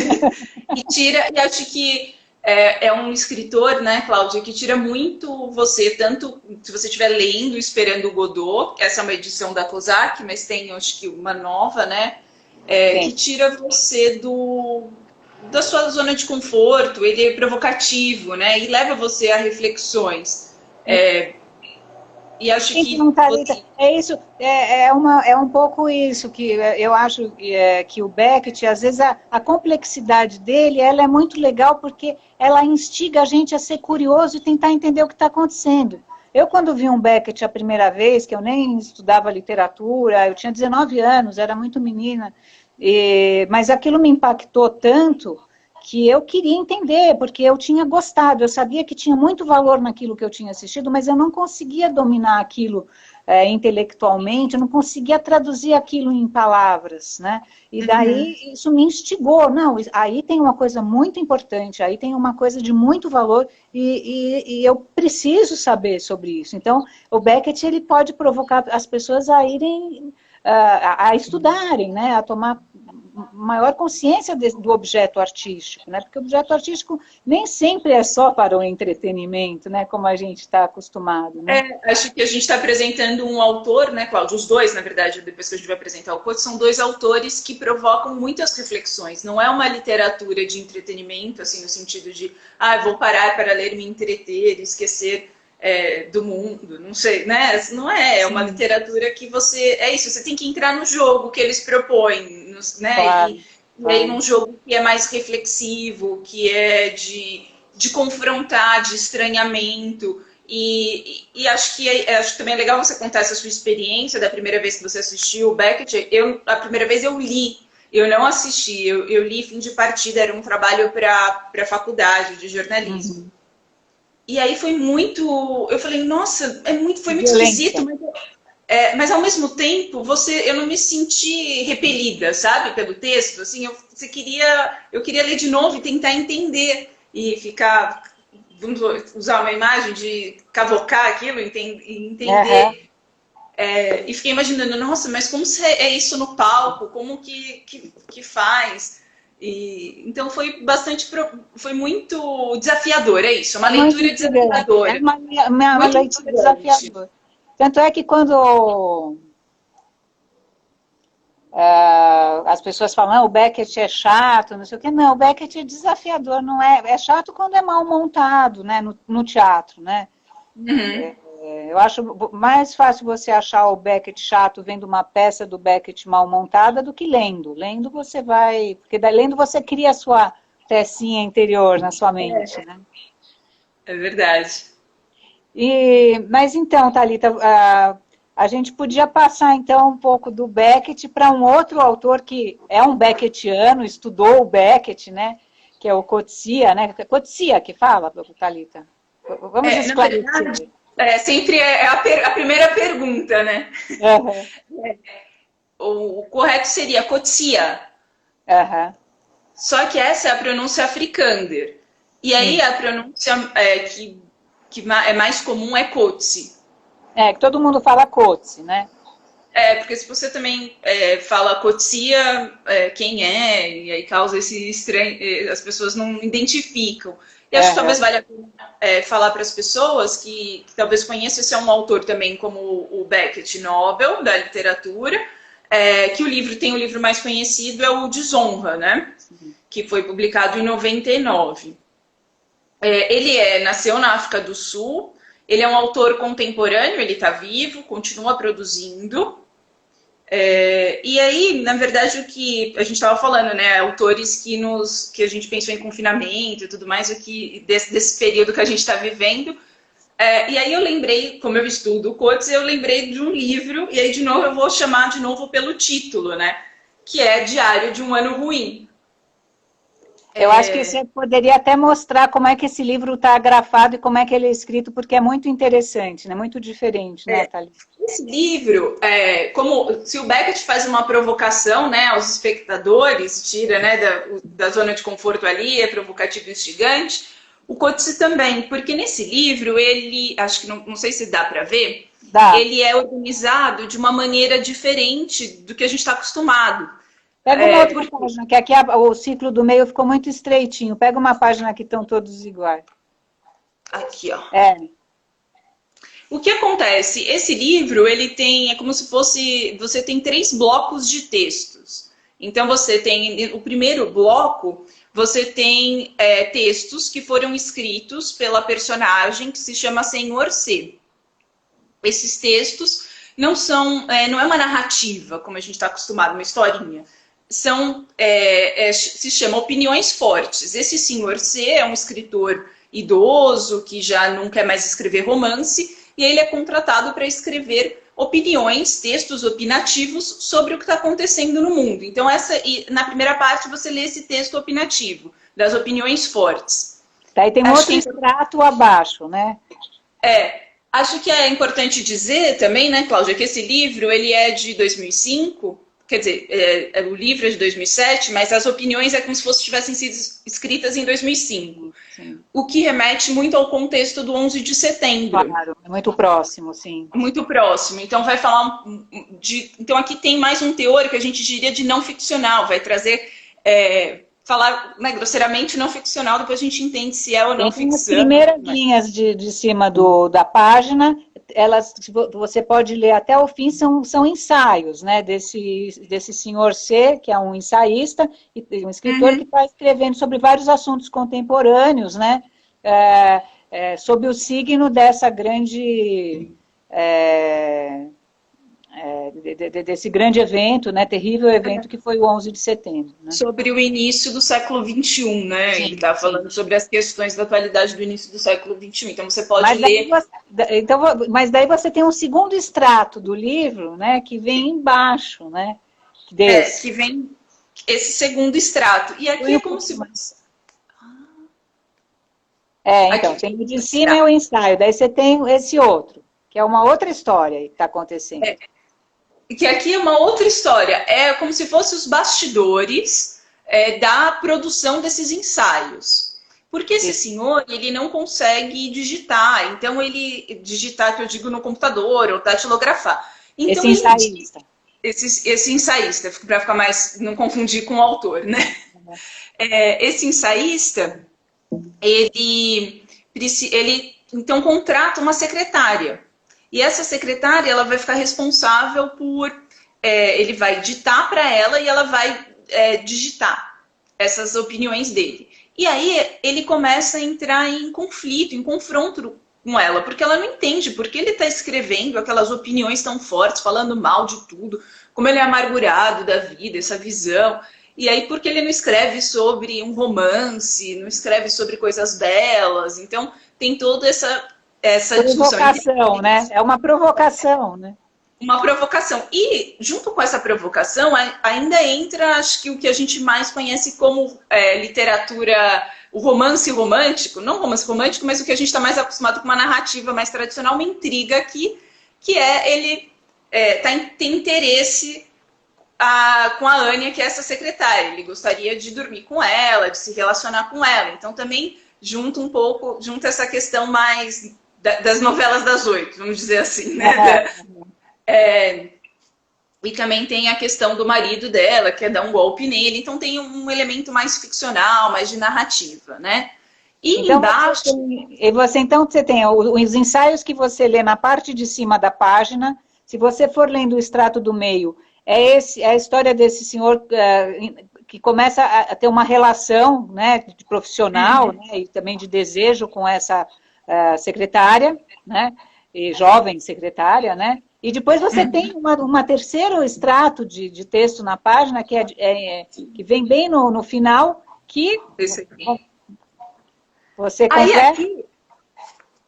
E acho que é um escritor, né, Cláudia, que tira muito você, tanto se você estiver lendo Esperando Godot, essa é uma edição da Kozak, mas tem, acho que, uma nova, né, que tira você da sua zona de conforto, ele é provocativo, né, e leva você a reflexões. E acho que... É isso, é um pouco isso, que eu acho que o Beckett, às vezes a complexidade dele, ela é muito legal porque ela instiga a gente a ser curioso e tentar entender o que está acontecendo. Eu, quando vi um Beckett a primeira vez, que eu nem estudava literatura, eu tinha 19 anos, era muito menina, Mas aquilo me impactou tanto que eu queria entender, porque eu tinha gostado, eu sabia que tinha muito valor naquilo que eu tinha assistido, mas eu não conseguia dominar aquilo intelectualmente, eu não conseguia traduzir aquilo em palavras, né? E daí isso me instigou, não, aí tem uma coisa muito importante, aí tem uma coisa de muito valor e eu preciso saber sobre isso. Então, o Beckett, ele pode provocar as pessoas a irem, a estudarem, né? A tomar maior consciência do objeto artístico, né? Porque o objeto artístico nem sempre é só para o entretenimento, né? Como a gente está acostumado, né? Acho que a gente está apresentando um autor, né, Cláudio? Os dois, na verdade, depois que a gente vai apresentar o Coates, são dois autores que provocam muitas reflexões. Não é uma literatura de entretenimento, assim, no sentido de, vou parar para ler, me entreter, esquecer do mundo, não sei, né? Não é, é uma literatura que você tem que entrar no jogo que eles propõem, né? Claro, e aí num jogo que é mais reflexivo, que é de confrontar, de estranhamento, e acho que também é legal você contar essa sua experiência da primeira vez que você assistiu o Beckett. A primeira vez eu li, eu não assisti, eu li Fim de Partida, era um trabalho para a faculdade de jornalismo. E aí foi muito... Eu falei, nossa, foi muito esquisito, mas ao mesmo tempo, eu não me senti repelida, sabe, pelo texto. Assim, eu queria ler de novo e tentar entender. E ficar... Vamos usar uma imagem de cavocar aquilo, entender. E fiquei imaginando, nossa, mas como é isso no palco? Como que faz? Então foi muito desafiador, é isso, uma leitura desafiadora. É uma leitura desafiadora. Tanto é que quando as pessoas falam, o Beckett é chato, não sei o quê, não, o Beckett é desafiador, não é? É chato quando é mal montado, né, no teatro, né? Eu acho mais fácil você achar o Beckett chato vendo uma peça do Beckett mal montada do que lendo. Lendo você vai... Porque lendo você cria a sua pecinha interior na sua mente, né? É verdade. Mas então, Thalita, a gente podia passar então um pouco do Beckett para um outro autor que é um Beckettiano, estudou o Beckett, né? Que é o Coetzee, né? Coetzee que fala, Thalita? Vamos esclarecer. Sempre é a primeira pergunta, né? O correto seria Coetzee. Só que essa é a pronúncia africânder. E aí a pronúncia que é mais comum é Coetzee. Que todo mundo fala Coetzee, né? Porque se você também fala Coetzee, quem é? E aí causa esse estranho... As pessoas não identificam. E acho que talvez valha a pena falar para as pessoas que talvez conheçam, esse é um autor também como o Beckett, Nobel da literatura, que o livro mais conhecido é o Desonra, né? Que foi publicado em 99. Ele nasceu na África do Sul, ele é um autor contemporâneo, ele está vivo, continua produzindo. E aí, na verdade, o que a gente estava falando, né, autores que a gente pensou em confinamento e tudo mais, desse período que a gente está vivendo. E aí eu lembrei, como eu estudo o Coates, eu lembrei de um livro, e aí de novo eu vou chamar de novo pelo título, né, que é Diário de um Ano Ruim. Eu acho que você poderia até mostrar como é que esse livro está grafado e como é que ele é escrito, porque é muito interessante, né? Muito diferente, né, Thalita? Esse livro, como se o Beckett faz uma provocação, né, aos espectadores, tira, né, da zona de conforto ali, é provocativo e instigante, o Coetzee também, porque nesse livro ele, acho que não sei se dá para ver, ele é organizado de uma maneira diferente do que a gente está acostumado. Pega uma outra página, que aqui o ciclo do meio ficou muito estreitinho. Pega uma página que estão todos iguais. Aqui, ó. O que acontece? Esse livro, ele tem, é como se fosse, você tem 3 blocos de textos. Então, você tem, o primeiro bloco, você tem textos que foram escritos pela personagem que se chama Senhor C. Esses textos não é uma narrativa, como a gente está acostumado, uma historinha. Se chama Opiniões Fortes. Esse senhor C é um escritor idoso que já não quer mais escrever romance e ele é contratado para escrever opiniões, textos opinativos sobre o que está acontecendo no mundo. Então, na primeira parte, você lê esse texto opinativo, das opiniões fortes. Daí tem outro extrato abaixo, né? Acho que é importante dizer também, né, Cláudia, que esse livro ele é de 2005, quer dizer, o livro é de 2007, mas as opiniões é como se tivessem sido escritas em 2005. Sim. O que remete muito ao contexto do 11 de setembro. Claro, é muito próximo, sim. Muito próximo. Então, vai falar Então, aqui tem mais um teor que a gente diria de não ficcional, vai trazer... falar, né, grosseiramente não ficcional, depois a gente entende se é ou não ficção. As primeiras linhas de cima da página, você pode ler até o fim, são ensaios, né, desse senhor C, que é um ensaísta, e um escritor que está escrevendo sobre vários assuntos contemporâneos, né, sob o signo dessa grande... desse grande evento, né, terrível evento que foi o 11 de setembro. Né? Sobre o início do século XXI, né? Sim, ele está falando sobre as questões da atualidade do início do século XXI. Então, você pode ler... Mas daí você tem um segundo extrato do livro, né, que vem embaixo, né? Que vem esse segundo extrato. E aqui é como se... então, aqui, tem o de cima é o ensaio, daí você tem esse outro, que é uma outra história que está acontecendo. Que aqui é uma outra história, é como se fossem os bastidores da produção desses ensaios. Porque esse senhor, ele não consegue digitar, então digitar, que eu digo, no computador, ou datilografar. Então, esse ensaísta. Esse ensaísta, para ficar mais, não confundir com o autor, né? Esse ensaísta, ele então contrata uma secretária. E essa secretária, ela vai ficar responsável por... ele vai ditar para ela e ela vai digitar essas opiniões dele. E aí ele começa a entrar em conflito, em confronto com ela, porque ela não entende porque ele está escrevendo aquelas opiniões tão fortes, falando mal de tudo, como ele é amargurado da vida, essa visão. E aí porque ele não escreve sobre um romance, não escreve sobre coisas belas. Então tem toda essa provocação, né? É uma provocação, né? Uma provocação. E, junto com essa provocação, ainda entra, acho que o que a gente mais conhece como literatura, o romance romântico, não romance romântico, mas o que a gente está mais acostumado com uma narrativa mais tradicional, uma intriga aqui, que ele tem interesse com a Anya, que é essa secretária. Ele gostaria de dormir com ela, de se relacionar com ela. Então, também junta essa questão mais... das novelas das 8, vamos dizer assim, né? E também tem a questão do marido dela, que é dar um golpe nele. Então tem um elemento mais ficcional, mais de narrativa, né? E então, embaixo... Então você tem os ensaios que você lê na parte de cima da página. Se você for lendo o extrato do meio, é a história desse senhor que começa a ter uma relação, né, de profissional, né, e também de desejo com essa... secretária, né, e jovem secretária, né, e depois você tem uma terceiro extrato de texto na página, que vem bem no final, que você consegue... Aí aqui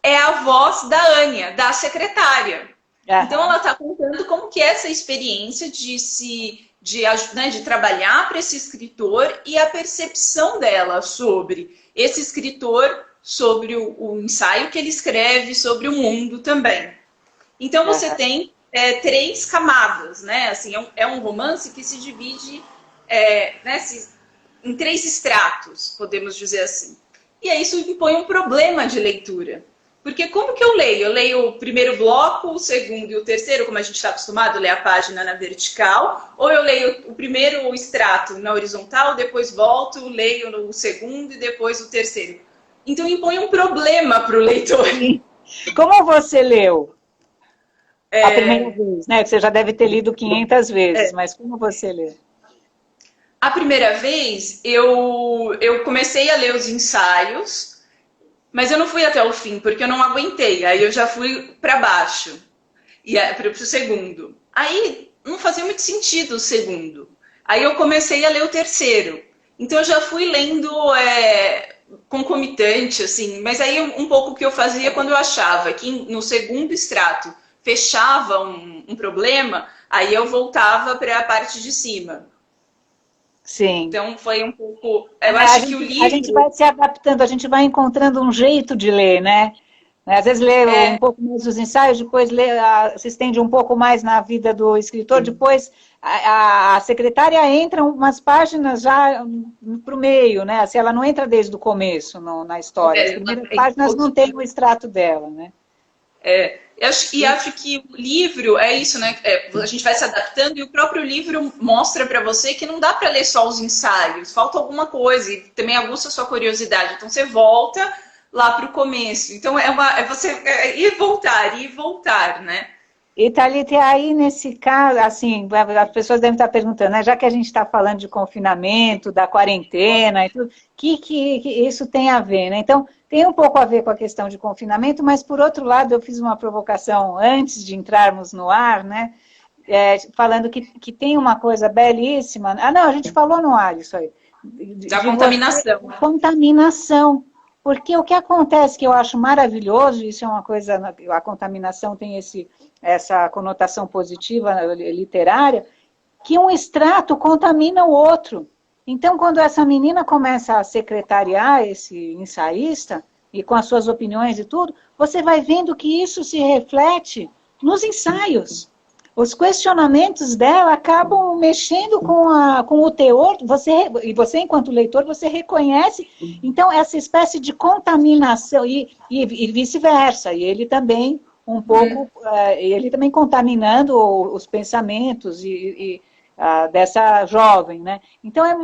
é a voz da Anya, da secretária. Então ela está contando como que é essa experiência de trabalhar para esse escritor e a percepção dela sobre esse escritor, sobre o ensaio que ele escreve, sobre o mundo também. Então você tem 3 camadas, né? Assim, é um romance que se divide em 3 estratos, podemos dizer assim. E aí isso impõe um problema de leitura. Porque como que eu leio? Eu leio o primeiro bloco, o segundo e o terceiro, como a gente está acostumado a ler a página na vertical, ou eu leio o primeiro extrato na horizontal, depois volto, leio o segundo e depois o terceiro. Então impõe um problema para o leitor. Como você leu a primeira vez? Né? Você já deve ter lido 500 vezes, mas como você leu? A primeira vez, eu comecei a ler os ensaios, mas eu não fui até o fim, porque eu não aguentei. Aí eu já fui para baixo, para o segundo. Aí não fazia muito sentido o segundo. Aí eu comecei a ler o terceiro. Então eu já fui lendo concomitante, assim. Mas aí um pouco o que eu fazia quando eu achava que no segundo extrato fechava um problema, aí eu voltava para a parte de cima. Sim. Então foi um pouco... Eu acho que o livro... A gente vai se adaptando, a gente vai encontrando um jeito de ler, né? Às vezes lê um pouco mais os ensaios, depois se estende um pouco mais na vida do escritor, depois a secretária entra umas páginas já para o meio, né? Assim, ela não entra desde o começo na história. As primeiras páginas não tem o extrato dela, né? Acho que o livro é isso, né? A gente vai se adaptando e o próprio livro mostra para você que não dá para ler só os ensaios, falta alguma coisa e também aguça a sua curiosidade. Então você volta lá para o começo. Então é você ir e voltar, né? E Thalita, aí nesse caso, assim, as pessoas devem estar perguntando, né? Já que a gente está falando de confinamento, da quarentena e tudo, que isso tem a ver, né? Então, tem um pouco a ver com a questão de confinamento, mas por outro lado, eu fiz uma provocação antes de entrarmos no ar, né? Falando que tem uma coisa belíssima. Ah, não, a gente falou no ar isso aí. Da contaminação. Contaminação. Porque o que acontece, que eu acho maravilhoso, isso é uma coisa, a contaminação tem essa conotação positiva literária, que um extrato contamina o outro. Então, quando essa menina começa a secretariar esse ensaísta, e com as suas opiniões e tudo, você vai vendo que isso se reflete nos ensaios. Os questionamentos dela acabam mexendo com o teor, e você, enquanto leitor, você reconhece, então, essa espécie de contaminação, e vice-versa, e ele também, um pouco, ele também contaminando os pensamentos dessa jovem, né? Então, é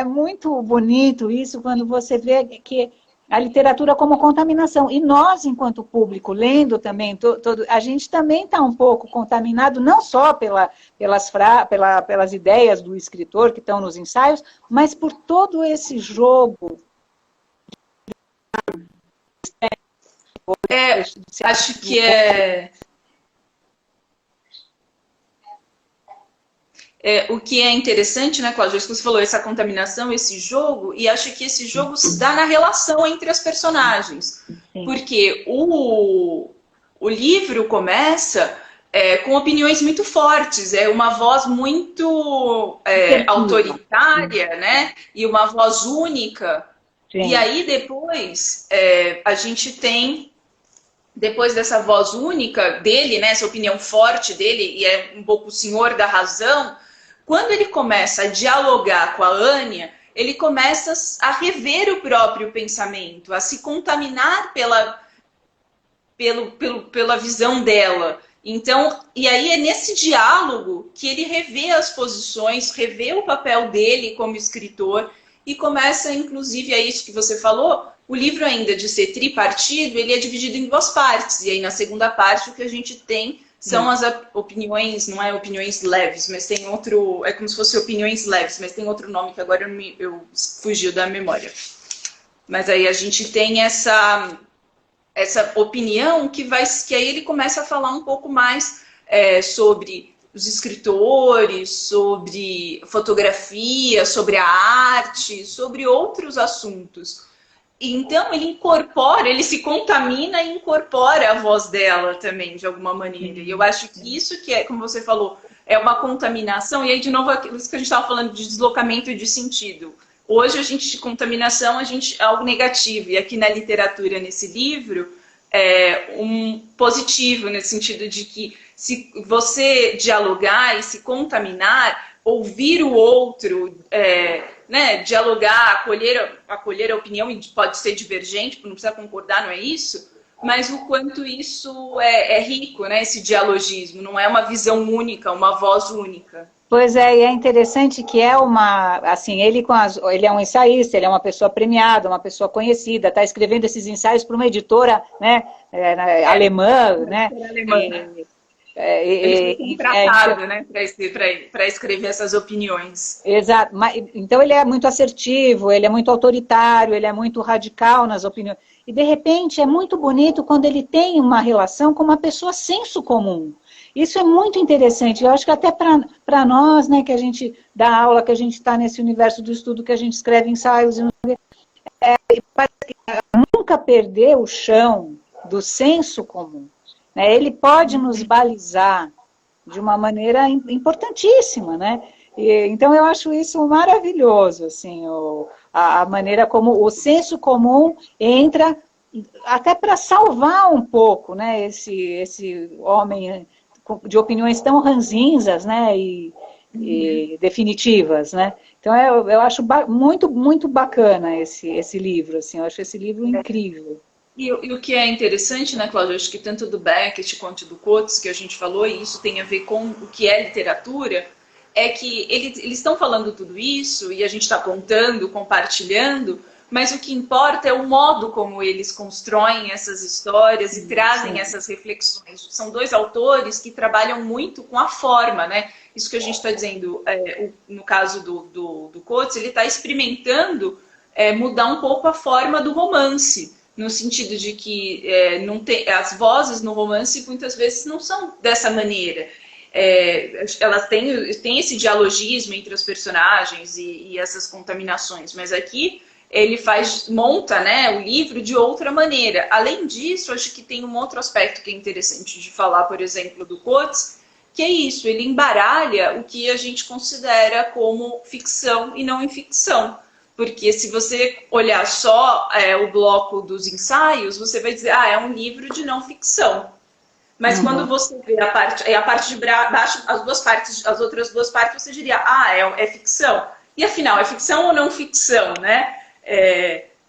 muito bonito isso, quando você vê que a literatura como contaminação. E nós, enquanto público, lendo também, a gente também está um pouco contaminado, não só pelas ideias do escritor que estão nos ensaios, mas por todo esse jogo. Acho que o que é interessante, né, Cláudia, isso que você falou, essa contaminação, esse jogo, e acho que esse jogo se dá na relação entre as personagens. Sim. Porque o livro começa com opiniões muito fortes, uma voz muito autoritária, né, e uma voz única. Sim. E aí depois a gente tem, depois dessa voz única dele, né, essa opinião forte dele, e é um pouco o senhor da razão, quando ele começa a dialogar com a Anya, ele começa a rever o próprio pensamento, a se contaminar pela visão dela. Então, e aí é nesse diálogo que ele revê as posições, revê o papel dele como escritor e começa, inclusive, é isso que você falou, o livro ainda de ser tripartido, ele é dividido em duas partes. E aí na segunda parte o que a gente tem são as opiniões, não é opiniões leves, mas tem outro, é como se fosse opiniões leves, mas tem outro nome que agora eu fugiu da memória. Mas aí a gente tem essa opinião que aí ele começa a falar um pouco mais sobre os escritores, sobre fotografia, sobre a arte, sobre outros assuntos. Então, ele se contamina e incorpora a voz dela também, de alguma maneira. E eu acho que isso que é, como você falou, é uma contaminação. E aí, de novo, isso que a gente estava falando de deslocamento e de sentido. Hoje, contaminação, é algo negativo. E aqui na literatura, nesse livro, é um positivo, nesse sentido de que se você dialogar e se contaminar, ouvir o outro, né, dialogar, acolher a opinião, e pode ser divergente, não precisa concordar, não é isso? Mas o quanto isso é rico, né, esse dialogismo, não é uma visão única, uma voz única. Pois é, e é interessante que assim, ele é um ensaísta, ele é uma pessoa premiada, uma pessoa conhecida, está escrevendo esses ensaios para uma editora, né, alemã, né? Ele foi contratado, né, para escrever essas opiniões. Exato. Então ele é muito assertivo, ele é muito autoritário, ele é muito radical nas opiniões. E de repente é muito bonito quando ele tem uma relação com uma pessoa senso comum. Isso é muito interessante. Eu acho que até para nós, né, que a gente dá aula, que a gente está nesse universo do estudo, que a gente escreve ensaios, nunca perder o chão do senso comum. né? Ele pode nos balizar de uma maneira importantíssima, né? Então eu acho isso maravilhoso, assim, a maneira como o senso comum entra até para salvar um pouco, né, esse homem de opiniões tão ranzinzas, né, e definitivas, né. Então eu acho muito bacana esse livro, assim, eu acho esse livro incrível. E o que é interessante, né, Cláudia, acho que tanto do Beckett quanto do Coates, que a gente falou, e isso tem a ver com o que é literatura, é que eles estão falando tudo isso, e a gente está contando, compartilhando, mas o que importa é o modo como eles constroem essas histórias e trazem essas reflexões. São dois autores que trabalham muito com a forma, né? Isso que a gente está dizendo, no caso do Coates, ele está experimentando mudar um pouco a forma do romance, no sentido de que não tem, as vozes no romance muitas vezes não são dessa maneira. Elas têm esse dialogismo entre os personagens e essas contaminações, mas aqui ele monta, né, o livro de outra maneira. Além disso, acho que tem um outro aspecto que é interessante de falar, por exemplo, do Coates, que é isso, ele embaralha o que a gente considera como ficção e não em ficção. Porque se você olhar só o bloco dos ensaios, você vai dizer, é um livro de não ficção. Mas quando você vê a parte de baixo, as outras duas partes, você diria, é ficção. E afinal, é ficção ou não ficção, né?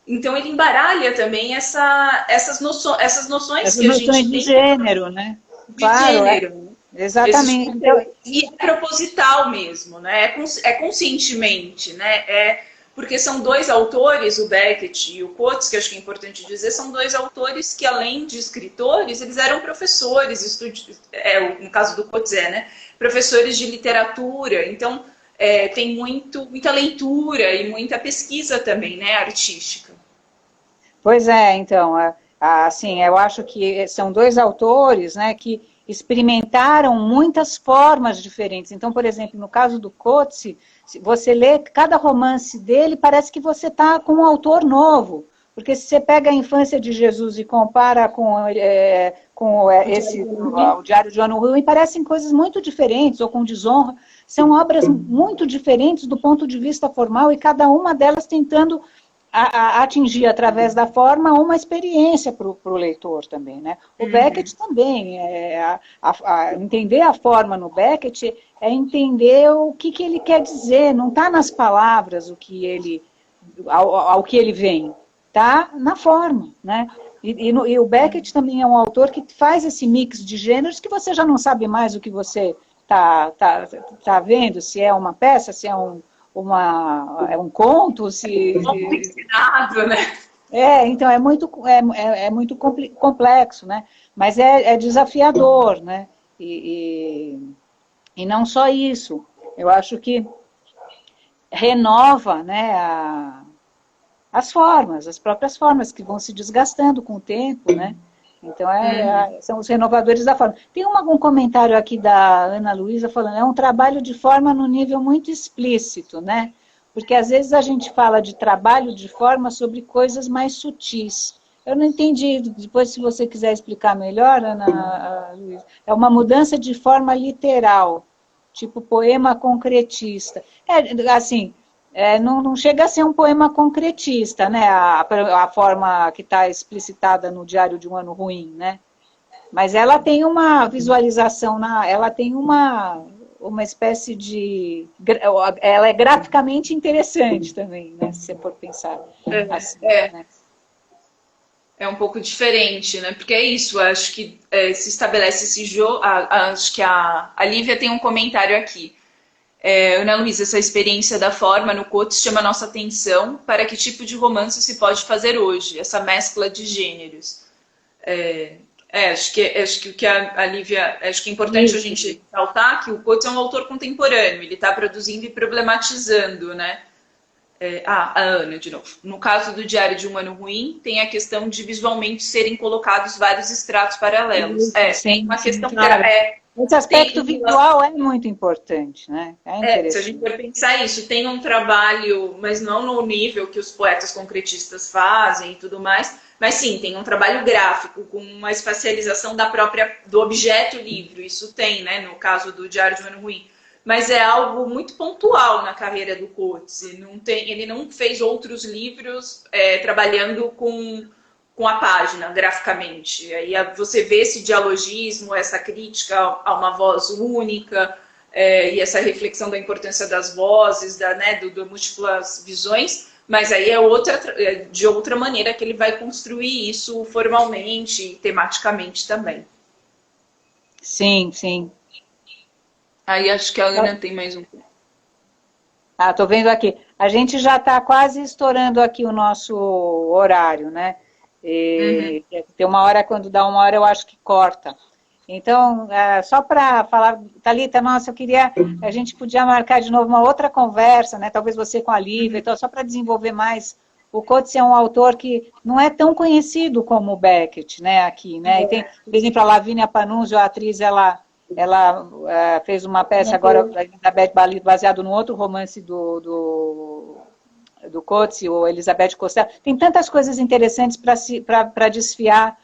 Então ele embaralha também essas noções que a gente tem. De gênero, né? De gênero. Exatamente. E é proposital mesmo, né? É conscientemente, né? Porque são dois autores, o Beckett e o Coates, que acho que é importante dizer, são dois autores que, além de escritores, eles eram professores, no caso do Coates né? Professores de literatura, então tem muita leitura e muita pesquisa também, né, artística. Pois então, assim, eu acho que são dois autores, né, que experimentaram muitas formas diferentes. Então, por exemplo, no caso do Coates, se você lê cada romance dele, parece que você está com um autor novo. Porque se você pega a infância de Jesus e compara com o Diário de Ano Ruim, parecem coisas muito diferentes, ou com Desonra. São obras muito diferentes do ponto de vista formal, e cada uma delas tentando atingir, através da forma, uma experiência para o leitor também, né? O Beckett também, entender a forma no Beckett é entender o que ele quer dizer, não está nas palavras ao que ele vem, está na forma, né? E o Beckett também é um autor que faz esse mix de gêneros que você já não sabe mais o que você tá vendo, se é uma peça, se é um conto, ensinado, né? Então é muito complexo, né? Mas é desafiador, né? E não só isso, eu acho que renova, né, as próprias formas que vão se desgastando com o tempo, né? Então, são os renovadores da forma. Tem algum comentário aqui da Ana Luísa falando, é um trabalho de forma no nível muito explícito, né? Porque às vezes a gente fala de trabalho de forma sobre coisas mais sutis. Eu não entendi, depois se você quiser explicar melhor, Ana Luísa. É uma mudança de forma literal, tipo poema concretista. Assim... não chega a ser um poema concretista, né? A forma que está explicitada no Diário de um Ano Ruim, né? Mas ela tem uma visualização, ela tem uma espécie de... Ela é graficamente interessante também, né? Se você for pensar assim. Né? É um pouco diferente, né? Porque é isso, acho que se estabelece esse jogo... Acho que a Lívia tem um comentário aqui. Ana Luísa, essa experiência da forma no Coates chama a nossa atenção para que tipo de romance se pode fazer hoje, essa mescla de gêneros. Acho que o que a Lívia... Acho que é importante a gente ressaltar que o Coates é um autor contemporâneo, ele está produzindo e problematizando, né? A Ana, de novo. No caso do Diário de um Ano Ruim, tem a questão de visualmente serem colocados vários estratos paralelos. Tem uma questão... Claro. Esse aspecto visual é muito importante, né? Se a gente for pensar isso, tem um trabalho, mas não no nível que os poetas concretistas fazem e tudo mais, Mas sim, tem um trabalho gráfico com uma espacialização do objeto livro. Isso tem, né, no caso do Diário de um Ano Ruim. Mas é algo muito pontual na carreira do Coetzee. Ele não fez outros livros trabalhando com a página, graficamente. Aí você vê esse dialogismo, essa crítica a uma voz única, e essa reflexão da importância das vozes, do múltiplas visões, mas aí de outra maneira que ele vai construir isso formalmente e tematicamente também. Sim, sim. Aí acho que a Ana tem mais um. Tô vendo aqui. A gente já está quase estourando aqui o nosso horário, né? Tem uma hora, quando dá uma hora, eu acho que corta. Então, só para falar, Thalita, nossa, a gente podia marcar de novo uma outra conversa, né? Talvez você com a Lívia, então, só para desenvolver mais. O Coetzee é um autor que não é tão conhecido como o Beckett, né? Aqui, né? E tem, por exemplo, a Lavínia Panunzio, a atriz, ela fez uma peça agora da Elizabeth Bali, baseado num outro romance do Coetzee, ou Elizabeth Costello. Tem tantas coisas interessantes para desfiar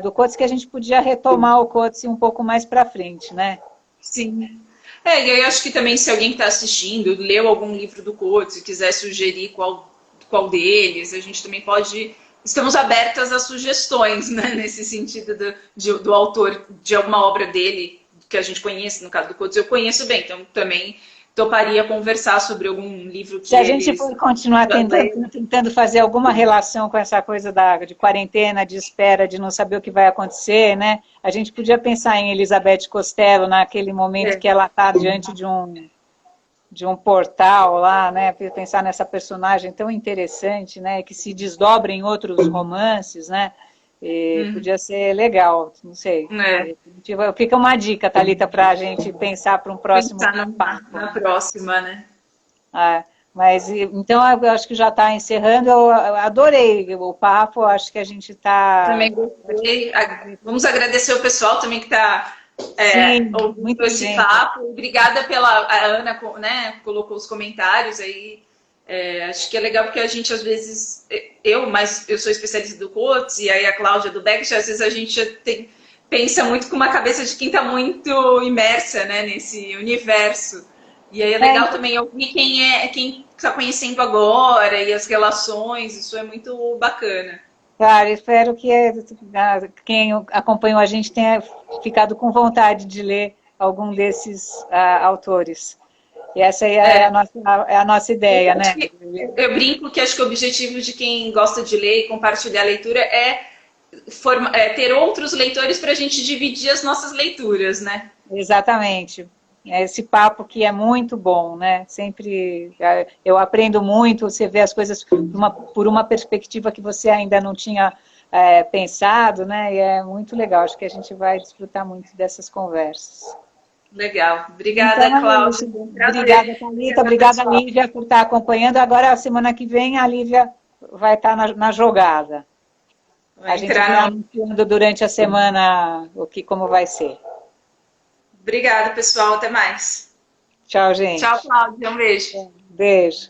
do Coetzee que a gente podia retomar o Coetzee um pouco mais para frente, né? Sim. E eu acho que também, se alguém que está assistindo leu algum livro do Coetzee, quiser sugerir qual deles, a gente também pode... Estamos abertas a sugestões, né, nesse sentido do autor, de alguma obra dele, que a gente conhece, no caso do Coetzee, eu conheço bem, então também toparia conversar sobre algum livro que se a gente for continuar tentando fazer alguma relação com essa coisa de quarentena, de espera, de não saber o que vai acontecer, né? A gente podia pensar em Elizabeth Costello naquele momento que ela está diante de um portal lá, né? Pensar nessa personagem tão interessante, né? Que se desdobra em outros romances, né? Podia ser legal, não sei. Fica uma dica, Thalita, para a gente pensar para um próximo papo. Na próxima, né? Mas, então, eu acho que já está encerrando. Eu adorei o papo, acho que a gente está... Também gostei. Vamos agradecer o pessoal também que está ouvindo esse papo. Obrigada a Ana, né, colocou os comentários aí. Acho que é legal porque a gente, às vezes, eu sou especialista do Coetzee, e aí a Cláudia do Beckett, às vezes a gente pensa muito com uma cabeça de quem está muito imersa, né, nesse universo. E aí é legal também ouvir quem está conhecendo agora e as relações, isso é muito bacana. Claro, espero que quem acompanhou a gente tenha ficado com vontade de ler algum desses autores. E essa aí é a nossa ideia, né? Eu brinco que acho que o objetivo de quem gosta de ler e compartilhar a leitura é ter outros leitores para a gente dividir as nossas leituras, né? Exatamente. Esse papo que é muito bom, né? Sempre eu aprendo muito, você vê as coisas por uma perspectiva que você ainda não tinha pensado, né? E é muito legal, acho que a gente vai desfrutar muito dessas conversas. Legal. Obrigada, então, Cláudia. Obrigada, Thalita. Obrigada, Lívia, por estar acompanhando. Agora, semana que vem, a Lívia vai estar na jogada. A gente vai anunciando durante a semana como vai ser. Obrigada, pessoal. Até mais. Tchau, gente. Tchau, Cláudia. Um beijo. Beijo.